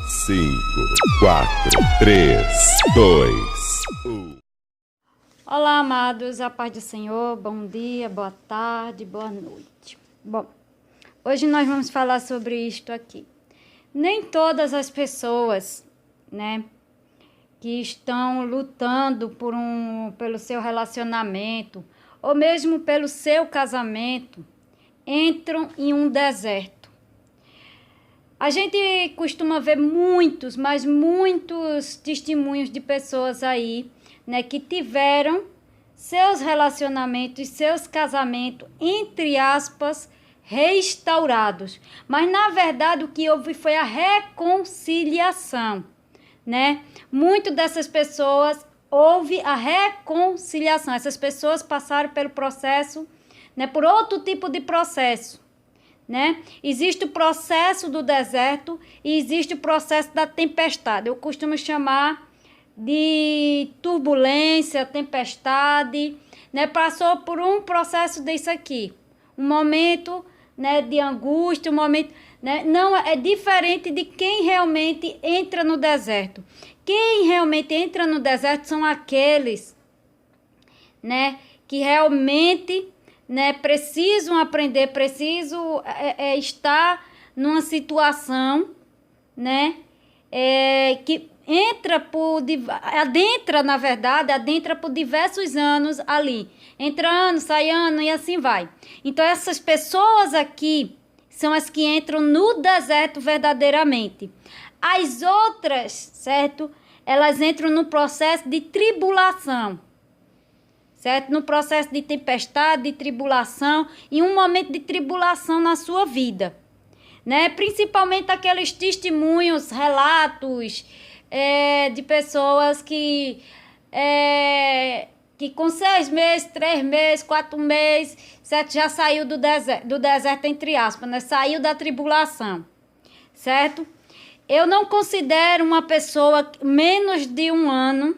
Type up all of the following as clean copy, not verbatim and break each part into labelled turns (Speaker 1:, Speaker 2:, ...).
Speaker 1: 5, 4, 3, 2, 1.
Speaker 2: Olá, amados, a paz do Senhor, bom dia, boa tarde, boa noite. Bom, hoje nós vamos falar sobre isto aqui. Nem todas as pessoas, que estão lutando pelo seu relacionamento, ou mesmo pelo seu casamento, entram em um deserto. A gente costuma ver muitos testemunhos de pessoas aí, que tiveram seus relacionamentos, seus casamentos, entre aspas, restaurados. Mas, na verdade, o que houve foi a reconciliação, Muito dessas pessoas houve a reconciliação. Essas pessoas passaram pelo processo, por outro tipo de processo. Existe o processo do deserto e existe o processo da tempestade. Eu costumo chamar de turbulência, tempestade, Passou por um processo desse aqui. Um momento, de angústia, um momento, Não é diferente de quem realmente entra no deserto. Quem realmente entra no deserto são aqueles, que realmente precisam aprender, precisam estar numa situação, que adentra por diversos anos ali. Entra ano, sai ano e assim vai. Então, essas pessoas aqui são as que entram no deserto verdadeiramente. As outras, certo? Elas entram no processo de tribulação. Certo? No processo de tempestade, de tribulação, em um momento de tribulação na sua vida, Principalmente aqueles testemunhos, relatos de pessoas que com 6 meses, 3 meses, 4 meses, certo? Já saiu do deserto entre aspas, Saiu da tribulação, certo? Eu não considero uma pessoa menos de um ano,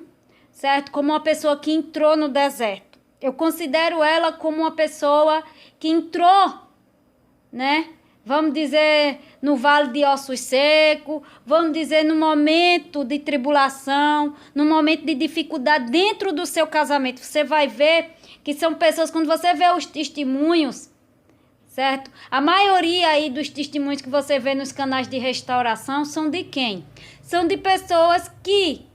Speaker 2: certo? Como uma pessoa que entrou no deserto. Eu considero ela como uma pessoa que entrou, Vamos dizer, no vale de ossos secos, vamos dizer, no momento de tribulação, no momento de dificuldade dentro do seu casamento. Você vai ver que são pessoas, quando você vê os testemunhos, certo? A maioria aí dos testemunhos que você vê nos canais de restauração são de quem? São de pessoas que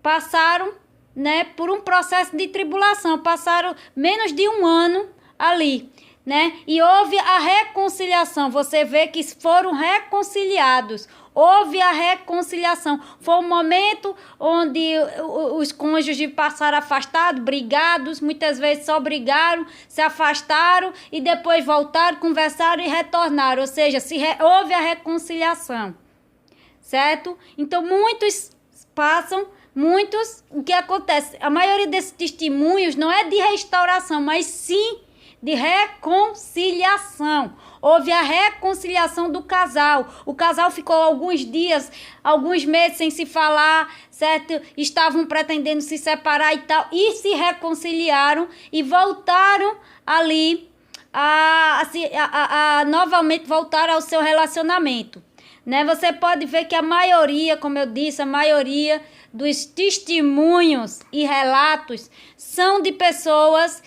Speaker 2: passaram, por um processo de tribulação, passaram menos de um ano ali, E houve a reconciliação. Você vê que foram reconciliados. Houve a reconciliação. Foi um momento onde os cônjuges passaram afastados, brigados, muitas vezes só brigaram, se afastaram e depois voltaram, conversaram e retornaram. Ou seja, houve a reconciliação, certo? Então, o que acontece? A maioria desses testemunhos não é de restauração, mas sim de reconciliação. Houve a reconciliação do casal. O casal ficou alguns dias, alguns meses sem se falar, certo? Estavam pretendendo se separar e tal, e se reconciliaram e voltaram ali novamente voltar ao seu relacionamento. Você pode ver que a maioria, como eu disse, a maioria dos testemunhos e relatos são de pessoas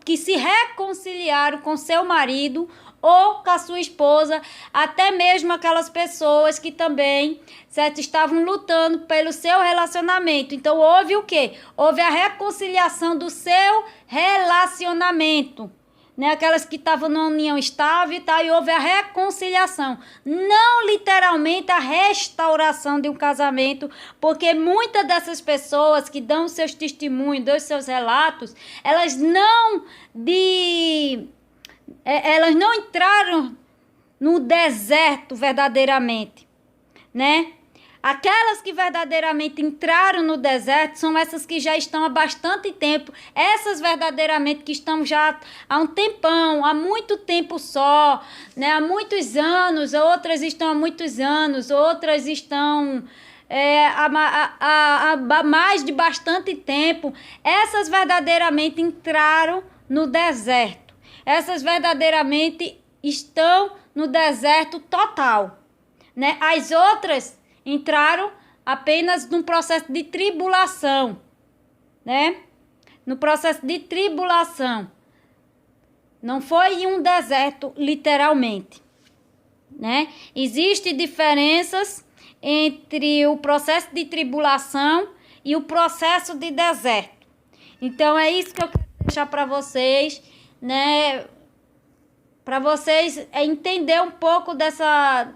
Speaker 2: que se reconciliaram com seu marido ou com a sua esposa, até mesmo aquelas pessoas que também, certo, estavam lutando pelo seu relacionamento. Então, houve o quê? Houve a reconciliação do seu relacionamento. Aquelas que estavam numa união estável e tal, e houve a reconciliação. Não literalmente a restauração de um casamento, porque muitas dessas pessoas que dão seus testemunhos, dão seus relatos, elas não entraram no deserto verdadeiramente, Aquelas que verdadeiramente entraram no deserto são essas que já estão há bastante tempo. Essas verdadeiramente que estão já há um tempão, há muito tempo só, há muitos anos. Outras estão há muitos anos, outras estão há mais de bastante tempo. Essas verdadeiramente entraram no deserto. Essas verdadeiramente estão no deserto total, As outras entraram apenas num processo de tribulação, né? No processo de tribulação. Não foi em um deserto, literalmente, né? Existem diferenças entre o processo de tribulação e o processo de deserto. Então, é isso que eu quero deixar para vocês, né? Para vocês entender um pouco dessa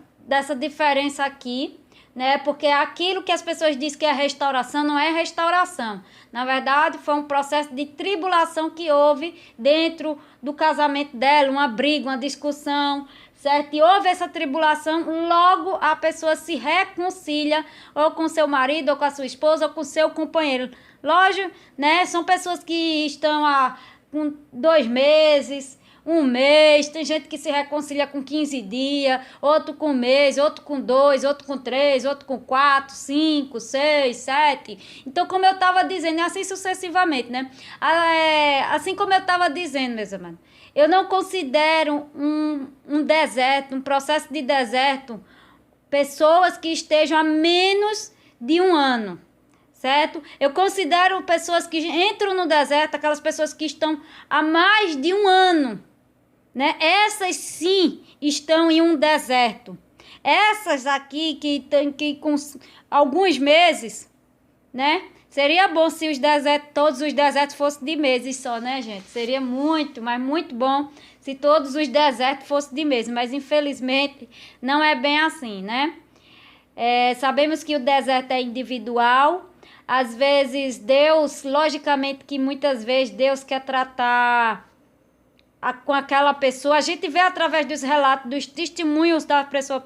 Speaker 2: diferença aqui, né? Porque aquilo que as pessoas dizem que é restauração não é restauração. Na verdade, foi um processo de tribulação que houve dentro do casamento dela, uma briga, uma discussão, certo? E houve essa tribulação, logo a pessoa se reconcilia ou com seu marido, ou com a sua esposa, ou com seu companheiro. Lógico, né? São pessoas que estão com 2 meses, 1 mês, tem gente que se reconcilia com 15 dias, outro com 1 mês, outro com 2, outro com 3, outro com 4, 5, 6, 7. Então, como eu estava dizendo, assim sucessivamente, né? Assim como eu estava dizendo, meus amados, eu não considero um deserto, um processo de deserto, pessoas que estejam há menos de 1 ano. Certo? Eu considero pessoas que entram no deserto, aquelas pessoas que estão há mais de 1 ano, né? Essas sim estão em um deserto. Essas aqui que tem que com alguns meses, né? Seria bom se todos os desertos fossem de meses só, né, gente? Seria muito, mas muito bom se todos os desertos fossem de meses, mas infelizmente não é bem assim, né? Sabemos que o deserto é individual. Às vezes Deus, logicamente que muitas vezes Deus quer tratar com aquela pessoa. A gente vê através dos relatos, dos testemunhos da pessoa,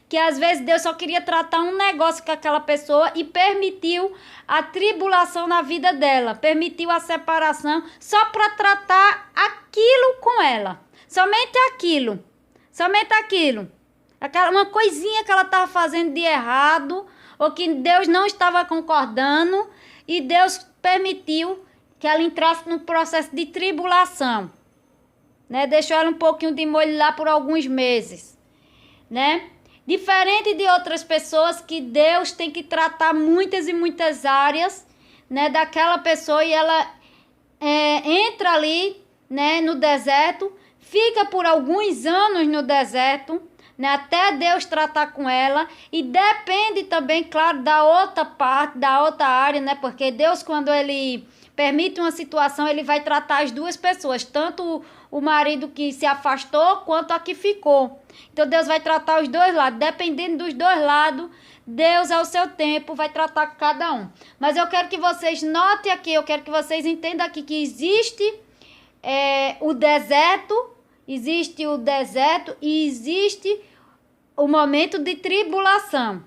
Speaker 2: que às vezes Deus só queria tratar um negócio com aquela pessoa e permitiu a tribulação na vida dela, permitiu a separação só para tratar aquilo com ela. Somente aquilo. Uma coisinha que ela estava fazendo de errado, ou que Deus não estava concordando, e Deus permitiu que ela entrasse no processo de tribulação, né? Deixou ela um pouquinho de molho lá por alguns meses, né? Diferente de outras pessoas que Deus tem que tratar muitas e muitas áreas, né, daquela pessoa, e ela entra ali, né, no deserto, fica por alguns anos no deserto, né, até Deus tratar com ela, e depende também, claro, da outra parte, da outra área, né, porque Deus, quando ele permite uma situação, ele vai tratar as duas pessoas, tanto o marido que se afastou, quanto a que ficou. Então, Deus vai tratar os dois lados, dependendo dos dois lados, Deus, ao seu tempo, vai tratar cada um. Mas eu quero que vocês notem aqui, eu quero que vocês entendam aqui que existe o deserto e existe o momento de tribulação,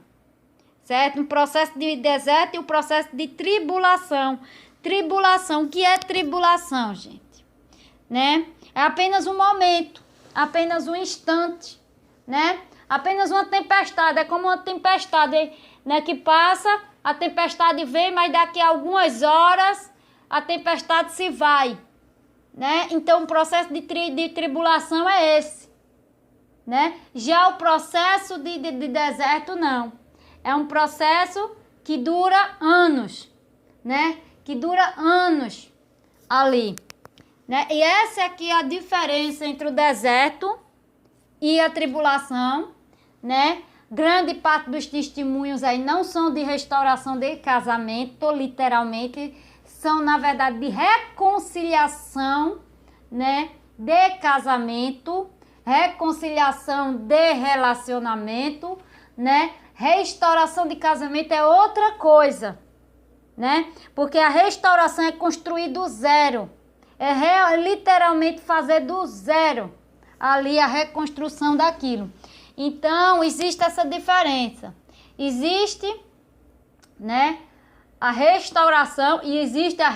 Speaker 2: certo? Um processo de deserto e um processo de tribulação. Tribulação, o que é tribulação, gente? Né? É apenas um momento, apenas um instante, né? Apenas uma tempestade, é como uma tempestade, né, que passa, a tempestade vem, mas daqui a algumas horas a tempestade se vai, né? Então o processo de tribulação é esse, né? Já o processo de deserto não, é um processo que dura anos, né? Que dura anos ali, né? E essa aqui é a diferença entre o deserto e a tribulação, né? Grande parte dos testemunhos aí não são de restauração de casamento, literalmente, são na verdade de reconciliação, né? De casamento, reconciliação de relacionamento, né? Restauração de casamento é outra coisa, né? Porque a restauração é construir do zero, literalmente fazer do zero ali a reconstrução daquilo. Então, existe essa diferença. Existe, né, a restauração e existe a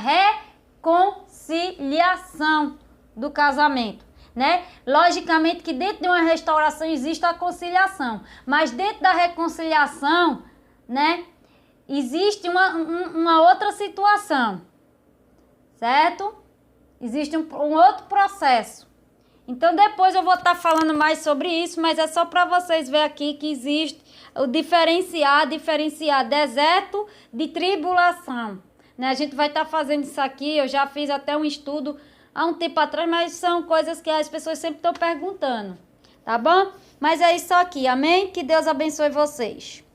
Speaker 2: reconciliação do casamento, né? Logicamente que dentro de uma restauração existe a conciliação, mas dentro da reconciliação, né, existe uma outra situação, certo? Existe um outro processo. Então, depois eu vou estar falando mais sobre isso, mas é só para vocês verem aqui que existe o diferenciar deserto de tribulação. Né? A gente vai estar fazendo isso aqui, eu já fiz até um estudo há um tempo atrás, mas são coisas que as pessoas sempre estão perguntando, tá bom? Mas é isso aqui, amém? Que Deus abençoe vocês.